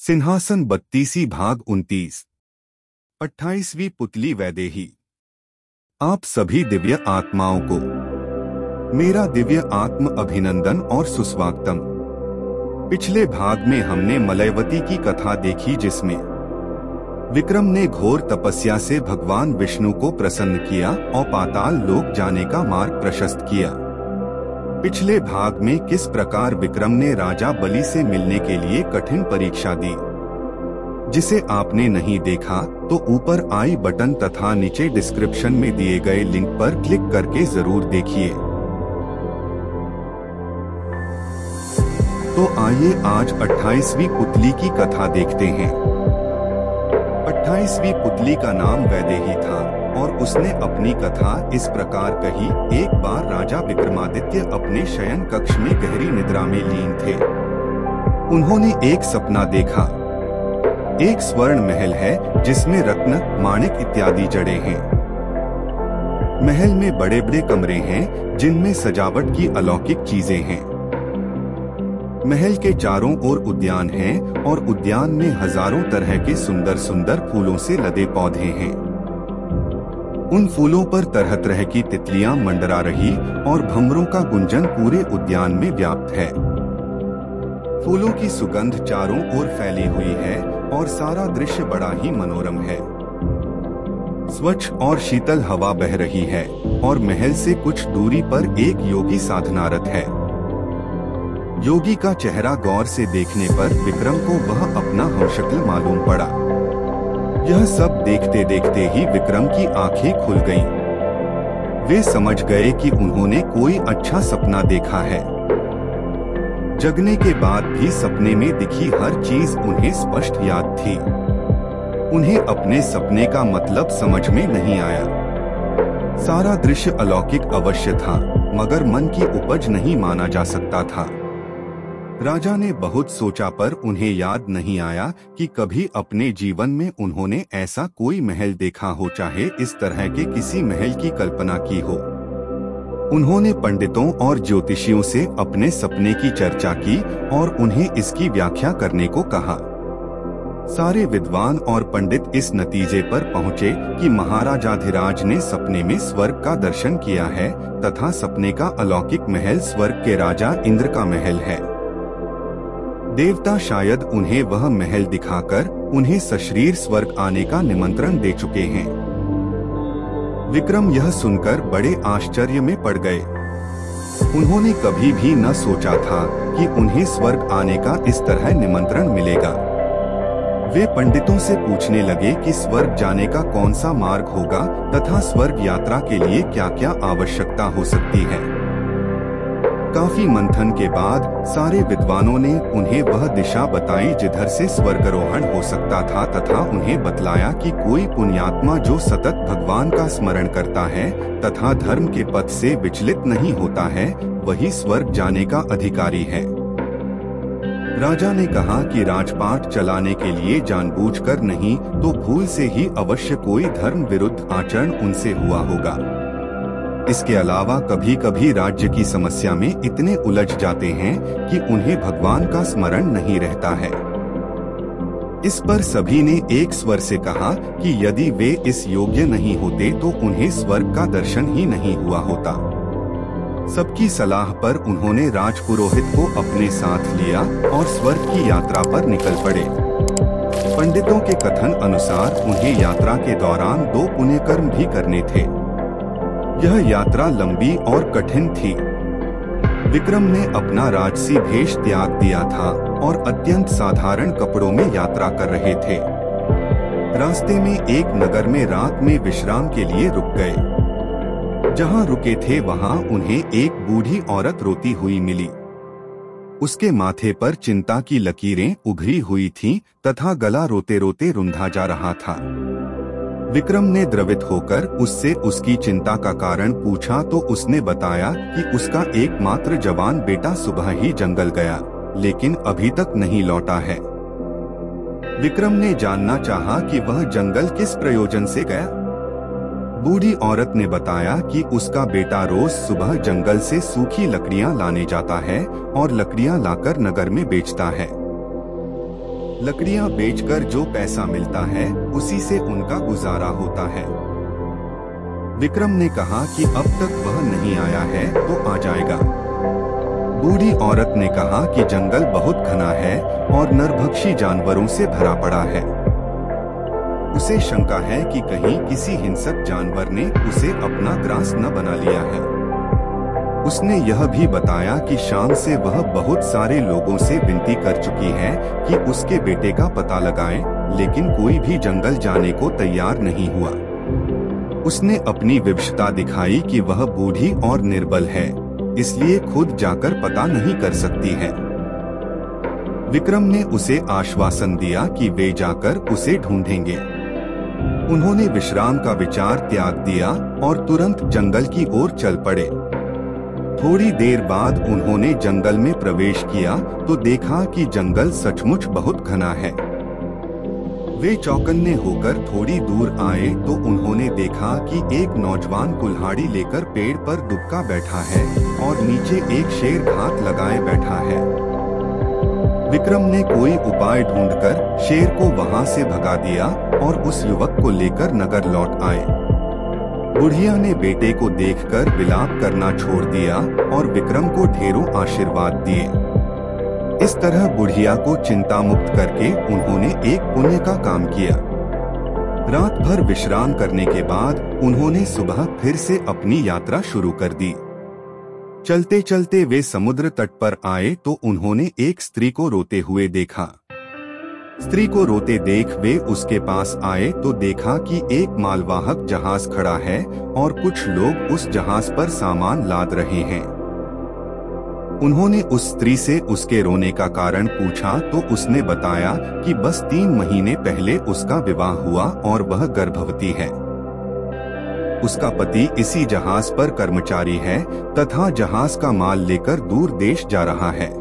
सिंहासन 32 भाग 29। 28वीं पुतली वैदेही। आप सभी दिव्य आत्माओं को मेरा दिव्य आत्म अभिनंदन और सुस्वागतम। पिछले भाग में हमने मलयवती की कथा देखी, जिसमें विक्रम ने घोर तपस्या से भगवान विष्णु को प्रसन्न किया और पाताल लोक जाने का मार्ग प्रशस्त किया। पिछले भाग में किस प्रकार विक्रम ने राजा बलि से मिलने के लिए कठिन परीक्षा दी, जिसे आपने नहीं देखा तो ऊपर आई बटन तथा नीचे डिस्क्रिप्शन में दिए गए लिंक पर क्लिक करके जरूर देखिए। तो आइए आज 28वीं पुतली की कथा देखते हैं। 28वीं पुतली का नाम वैदेही था और उसने अपनी कथा इस प्रकार कही। एक बार राजा विक्रमादित्य अपने शयन कक्ष में गहरी निद्रा में लीन थे। उन्होंने एक सपना देखा। एक स्वर्ण महल है जिसमें रत्न, माणिक इत्यादि जड़े हैं। महल में बड़े बड़े कमरे हैं जिनमें सजावट की अलौकिक चीजें हैं। महल के चारों ओर उद्यान हैं और उद्यान में हजारों तरह के सुंदर सुंदर फूलों से लदे पौधे हैं। उन फूलों पर तरह तरह की तितलियां मंडरा रही और भंवरों का गुंजन पूरे उद्यान में व्याप्त है। फूलों की सुगंध चारों ओर फैली हुई है और सारा दृश्य बड़ा ही मनोरम है। स्वच्छ और शीतल हवा बह रही है और महल से कुछ दूरी पर एक योगी साधनारत है। योगी का चेहरा गौर से देखने पर विक्रम को वह अपना हमशक्ल मालूम पड़ा। यह सब देखते देखते ही विक्रम की आंखें खुल गईं। वे समझ गए कि उन्होंने कोई अच्छा सपना देखा है। जगने के बाद भी सपने में दिखी हर चीज उन्हें स्पष्ट याद थी। उन्हें अपने सपने का मतलब समझ में नहीं आया। सारा दृश्य अलौकिक अवश्य था, मगर मन की उपज नहीं माना जा सकता था। राजा ने बहुत सोचा पर उन्हें याद नहीं आया कि कभी अपने जीवन में उन्होंने ऐसा कोई महल देखा हो, चाहे इस तरह के किसी महल की कल्पना की हो। उन्होंने पंडितों और ज्योतिषियों से अपने सपने की चर्चा की और उन्हें इसकी व्याख्या करने को कहा। सारे विद्वान और पंडित इस नतीजे पर पहुँचे कि महाराजाधिराज ने सपने में स्वर्ग का दर्शन किया है तथा सपने का अलौकिक महल स्वर्ग के राजा इंद्र का महल है। देवता शायद उन्हें वह महल दिखाकर उन्हें सशरीर स्वर्ग आने का निमंत्रण दे चुके हैं। विक्रम यह सुनकर बड़े आश्चर्य में पड़ गए। उन्होंने कभी भी न सोचा था कि उन्हें स्वर्ग आने का इस तरह निमंत्रण मिलेगा। वे पंडितों से पूछने लगे कि स्वर्ग जाने का कौन सा मार्ग होगा तथा स्वर्ग यात्रा के लिए क्या क्या आवश्यकता हो सकती है। काफी मंथन के बाद सारे विद्वानों ने उन्हें वह दिशा बताई जिधर से स्वर्गारोहण हो सकता था तथा उन्हें बतलाया कि कोई पुण्यात्मा जो सतत भगवान का स्मरण करता है तथा धर्म के पथ से विचलित नहीं होता है, वही स्वर्ग जाने का अधिकारी है। राजा ने कहा कि राजपाट चलाने के लिए जानबूझकर नहीं तो भूल से ही अवश्य कोई धर्म विरुद्ध आचरण उनसे हुआ होगा। इसके अलावा कभी कभी राज्य की समस्या में इतने उलझ जाते हैं कि उन्हें भगवान का स्मरण नहीं रहता है। इस पर सभी ने एक स्वर से कहा कि यदि वे इस योग्य नहीं होते तो उन्हें स्वर्ग का दर्शन ही नहीं हुआ होता। सबकी सलाह पर उन्होंने राजपुरोहित को अपने साथ लिया और स्वर्ग की यात्रा पर निकल पड़े। पंडितों के कथन अनुसार उन्हें यात्रा के दौरान 2 पुण्यकर्म भी करने थे। यह यात्रा लंबी और कठिन थी। विक्रम ने अपना राजसी भेष त्याग दिया था और अत्यंत साधारण कपड़ों में यात्रा कर रहे थे। रास्ते में एक नगर में रात में विश्राम के लिए रुक गए। जहां रुके थे वहां उन्हें एक बूढ़ी औरत रोती हुई मिली। उसके माथे पर चिंता की लकीरें उभरी हुई थीं तथा गला रोते रोते रुंधा जा रहा था। विक्रम ने द्रवित होकर उससे उसकी चिंता का कारण पूछा तो उसने बताया कि उसका एकमात्र जवान बेटा सुबह ही जंगल गया, लेकिन अभी तक नहीं लौटा है। विक्रम ने जानना चाहा कि वह जंगल किस प्रयोजन से गया। बूढ़ी औरत ने बताया कि उसका बेटा रोज सुबह जंगल से सूखी लकड़ियां लाने जाता है और लकड़ियां लाकर नगर में बेचता है। लकड़ियां बेचकर जो पैसा मिलता है उसी से उनका गुजारा होता है। विक्रम ने कहा कि अब तक वह नहीं आया है तो आ जाएगा। बूढ़ी औरत ने कहा कि जंगल बहुत घना है और नरभक्षी जानवरों से भरा पड़ा है। उसे शंका है कि कहीं किसी हिंसक जानवर ने उसे अपना ग्रास न बना लिया है। उसने यह भी बताया कि शाम से वह बहुत सारे लोगों से विनती कर चुकी है कि उसके बेटे का पता लगाएं, लेकिन कोई भी जंगल जाने को तैयार नहीं हुआ। उसने अपनी विवशता दिखाई कि वह बूढ़ी और निर्बल है, इसलिए खुद जाकर पता नहीं कर सकती है। विक्रम ने उसे आश्वासन दिया कि वे जाकर उसे ढूंढेंगे। उन्होंने विश्राम का विचार त्याग दिया और तुरंत जंगल की ओर चल पड़े। थोड़ी देर बाद उन्होंने जंगल में प्रवेश किया तो देखा कि जंगल सचमुच बहुत घना है। वे चौकन्ने होकर थोड़ी दूर आए तो उन्होंने देखा कि एक नौजवान कुल्हाड़ी लेकर पेड़ पर दुबका बैठा है और नीचे एक शेर घात लगाए बैठा है। विक्रम ने कोई उपाय ढूंढकर शेर को वहां से भगा दिया और उस युवक को लेकर नगर लौट आए। बुढ़िया ने बेटे को देखकर विलाप करना छोड़ दिया और विक्रम को ढेरों आशीर्वाद दिए। इस तरह बुढ़िया को चिंता मुक्त करके उन्होंने एक पुण्य का काम किया। रात भर विश्राम करने के बाद उन्होंने सुबह फिर से अपनी यात्रा शुरू कर दी। चलते चलते वे समुद्र तट पर आए तो उन्होंने एक स्त्री को रोते हुए देखा। स्त्री को रोते देख वे उसके पास आए तो देखा कि एक मालवाहक जहाज खड़ा है और कुछ लोग उस जहाज पर सामान लाद रहे हैं। उन्होंने उस स्त्री से उसके रोने का कारण पूछा तो उसने बताया कि बस 3 महीने पहले उसका विवाह हुआ और वह गर्भवती है। उसका पति इसी जहाज पर कर्मचारी है तथा जहाज का माल लेकर दूर देश जा रहा है।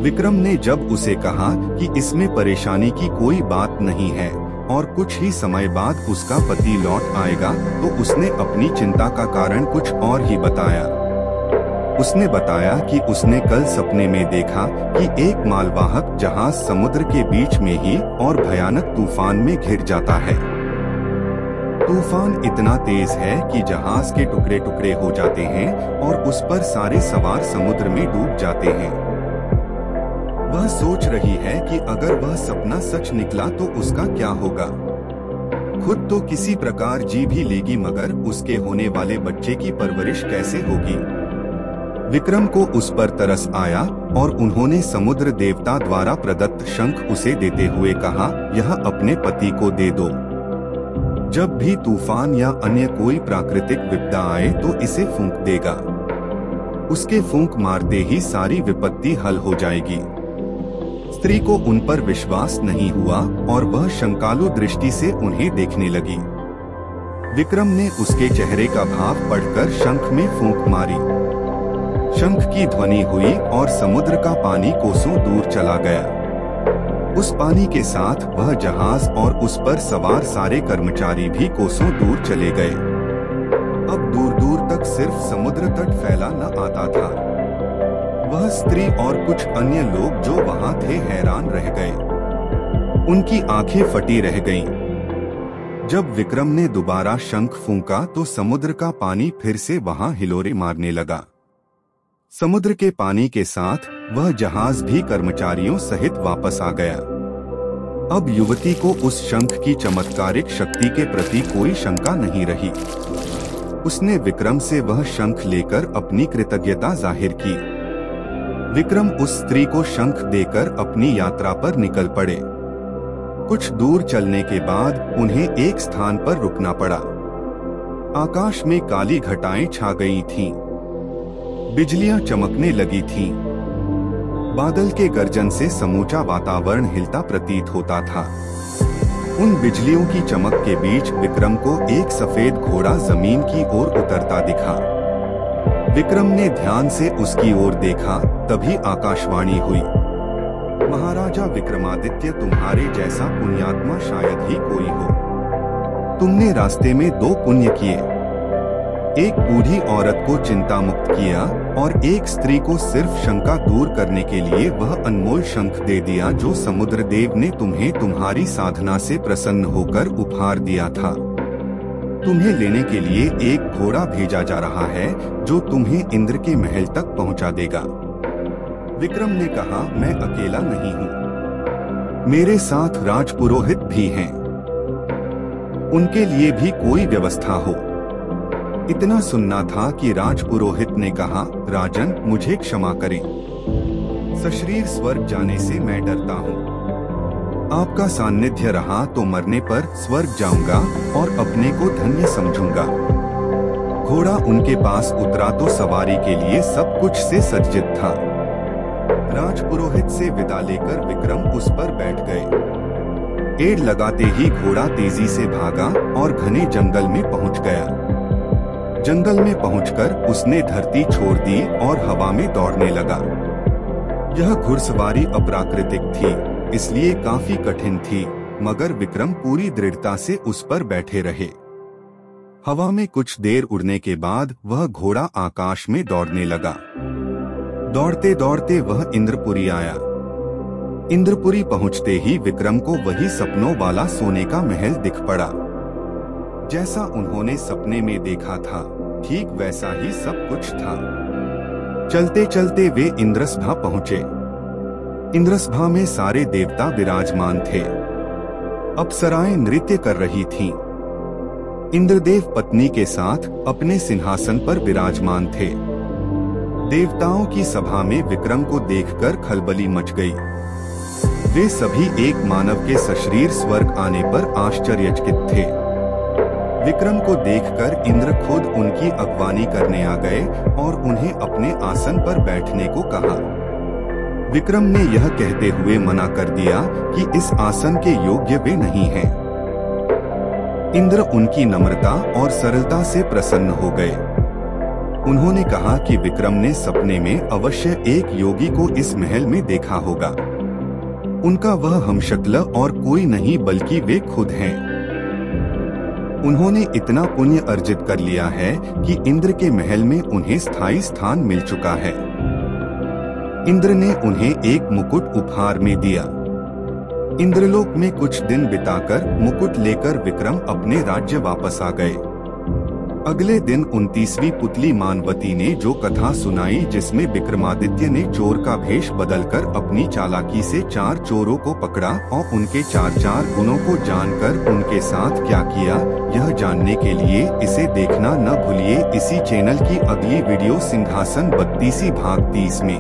विक्रम ने जब उसे कहा कि इसमें परेशानी की कोई बात नहीं है और कुछ ही समय बाद उसका पति लौट आएगा, तो उसने अपनी चिंता का कारण कुछ और ही बताया। उसने बताया कि उसने कल सपने में देखा कि एक मालवाहक जहाज समुद्र के बीच में ही और भयानक तूफान में घिर जाता है। तूफान इतना तेज है कि जहाज के टुकड़े टुकड़े हो जाते हैं और उस पर सारे सवार समुद्र में डूब जाते हैं। वह सोच रही है कि अगर वह सपना सच निकला तो उसका क्या होगा। खुद तो किसी प्रकार जी भी लेगी, मगर उसके होने वाले बच्चे की परवरिश कैसे होगी। विक्रम को उस पर तरस आया और उन्होंने समुद्र देवता द्वारा प्रदत्त शंख उसे देते हुए कहा, यह अपने पति को दे दो। जब भी तूफान या अन्य कोई प्राकृतिक विपदा आए तो इसे फूंक देगा। उसके फूंक मारते ही सारी विपत्ति हल हो जाएगी। स्त्री को उन पर विश्वास नहीं हुआ और वह शंकालु दृष्टि से उन्हें देखने लगी। विक्रम ने उसके चेहरे का भाव पढ़कर शंख में फूंक मारी। शंख की ध्वनि हुई और समुद्र का पानी कोसों दूर चला गया। उस पानी के साथ वह जहाज और उस पर सवार सारे कर्मचारी भी कोसों दूर चले गए। अब दूर दूर तक सिर्फ समुद्र तट फैला न आता था। वह स्त्री और कुछ अन्य लोग जो वहां थे हैरान रह गए। उनकी आंखें फटी रह गईं। जब विक्रम ने दोबारा शंख फूंका तो समुद्र का पानी फिर से वहां हिलोरे मारने लगा। समुद्र के पानी के साथ वह जहाज भी कर्मचारियों सहित वापस आ गया। अब युवती को उस शंख की चमत्कारिक शक्ति के प्रति कोई शंका नहीं रही। उसने विक्रम से वह शंख लेकर अपनी कृतज्ञता जाहिर की। विक्रम उस स्त्री को शंख देकर अपनी यात्रा पर निकल पड़े। कुछ दूर चलने के बाद उन्हें एक स्थान पर रुकना पड़ा। आकाश में काली घटाएं छा गई थीं। बिजलियां चमकने लगी थीं। बादल के गर्जन से समूचा वातावरण हिलता प्रतीत होता था। उन बिजलियों की चमक के बीच विक्रम को एक सफेद घोड़ा जमीन की ओर उतरता दिखा। विक्रम ने ध्यान से उसकी ओर देखा, तभी आकाशवाणी हुई, महाराजा विक्रमादित्य, तुम्हारे जैसा पुण्यात्मा शायद ही कोई हो। तुमने रास्ते में 2 पुण्य किए। एक बूढ़ी औरत को चिंता मुक्त किया और एक स्त्री को सिर्फ शंका दूर करने के लिए वह अनमोल शंख दे दिया जो समुद्र देव ने तुम्हें तुम्हारी साधना से प्रसन्न होकर उपहार दिया था। तुम्हें लेने के लिए एक घोड़ा भेजा जा रहा है जो तुम्हें इंद्र के महल तक पहुंचा देगा। विक्रम ने कहा, मैं अकेला नहीं हूँ, मेरे साथ राजपुरोहित भी हैं। उनके लिए भी कोई व्यवस्था हो। इतना सुनना था कि राजपुरोहित ने कहा, राजन मुझे क्षमा करें, सशरीर स्वर्ग जाने से मैं डरता हूँ। आपका सान्निध्य रहा तो मरने पर स्वर्ग जाऊंगा और अपने को धन्य समझूंगा। घोड़ा उनके पास उतरा तो सवारी के लिए सब कुछ से सज्जित था। राजपुरोहित से विदा लेकर विक्रम उस पर बैठ गए। एड़ लगाते ही घोड़ा तेजी से भागा और घने जंगल में पहुंच गया। जंगल में पहुंचकर उसने धरती छोड़ दी और हवा में दौड़ने लगा। यह घुड़सवारी अप्राकृतिक थी, इसलिए काफी कठिन थी, मगर विक्रम पूरी दृढ़ता से उस पर बैठे रहे। हवा में कुछ देर उड़ने के बाद वह घोड़ा आकाश में दौड़ने लगा। दौड़ते दौड़ते वह इंद्रपुरी आया। इंद्रपुरी पहुंचते ही विक्रम को वही सपनों वाला सोने का महल दिख पड़ा। जैसा उन्होंने सपने में देखा था, ठीक वैसा ही सब कुछ था। चलते चलते वे इंद्रसभा पहुंचे। इंद्रसभा में सारे देवता विराजमान थे। अप्सराएं नृत्य कर रही थीं। इंद्रदेव पत्नी के साथ अपने सिंहासन पर विराजमान थे। देवताओं की सभा में विक्रम को देखकर खलबली मच गई। वे सभी एक मानव के सशरीर स्वर्ग आने पर आश्चर्यचकित थे। विक्रम को देखकर इंद्र खुद उनकी अगवानी करने आ गए और उन्हें अपने आसन पर बैठने को कहा। विक्रम ने यह कहते हुए मना कर दिया कि इस आसन के योग्य वे नहीं हैं। इंद्र उनकी नम्रता और सरलता से प्रसन्न हो गए। उन्होंने कहा कि विक्रम ने सपने में अवश्य एक योगी को इस महल में देखा होगा। उनका वह हमशक्ल और कोई नहीं बल्कि वे खुद हैं। उन्होंने इतना पुण्य अर्जित कर लिया है कि इंद्र के महल में उन्हें स्थायी स्थान मिल चुका है। इंद्र ने उन्हें एक मुकुट उपहार में दिया। इंद्रलोक में कुछ दिन बिताकर मुकुट लेकर विक्रम अपने राज्य वापस आ गए। अगले दिन 29वीं पुतली मानवती ने जो कथा सुनाई, जिसमें विक्रमादित्य ने चोर का भेष बदलकर अपनी चालाकी से 4 चोरों को पकड़ा और उनके 4 गुणों को जानकर उनके साथ क्या किया, यह जानने के लिए इसे देखना न भूलिए। इसी चैनल की अगली वीडियो सिंहासन 32 भाग 30 में।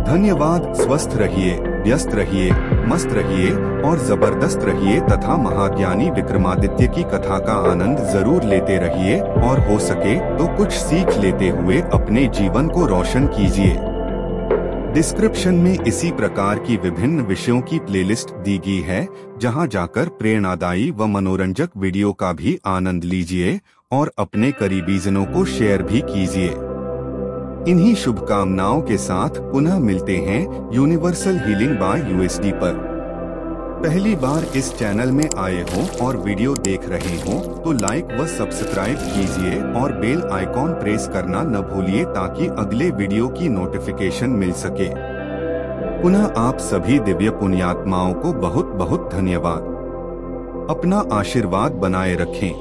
धन्यवाद। स्वस्थ रहिए, व्यस्त रहिए, मस्त रहिए और जबरदस्त रहिए तथा महाज्ञानी विक्रमादित्य की कथा का आनंद जरूर लेते रहिए और हो सके तो कुछ सीख लेते हुए अपने जीवन को रोशन कीजिए। डिस्क्रिप्शन में इसी प्रकार की विभिन्न विषयों की प्लेलिस्ट दी गई है, जहां जाकर प्रेरणादायी व मनोरंजक वीडियो का भी आनंद लीजिए और अपने करीबीजनों को शेयर भी कीजिए। इन्हीं शुभकामनाओं के साथ पुनः मिलते हैं यूनिवर्सल हीलिंग बाय यूएसडी पर। पहली बार इस चैनल में आए हों और वीडियो देख रहे हों तो लाइक व सब्सक्राइब कीजिए और बेल आइकॉन प्रेस करना न भूलिए ताकि अगले वीडियो की नोटिफिकेशन मिल सके। पुनः आप सभी दिव्य पुण्यात्माओं को बहुत बहुत धन्यवाद। अपना आशीर्वाद बनाए रखें।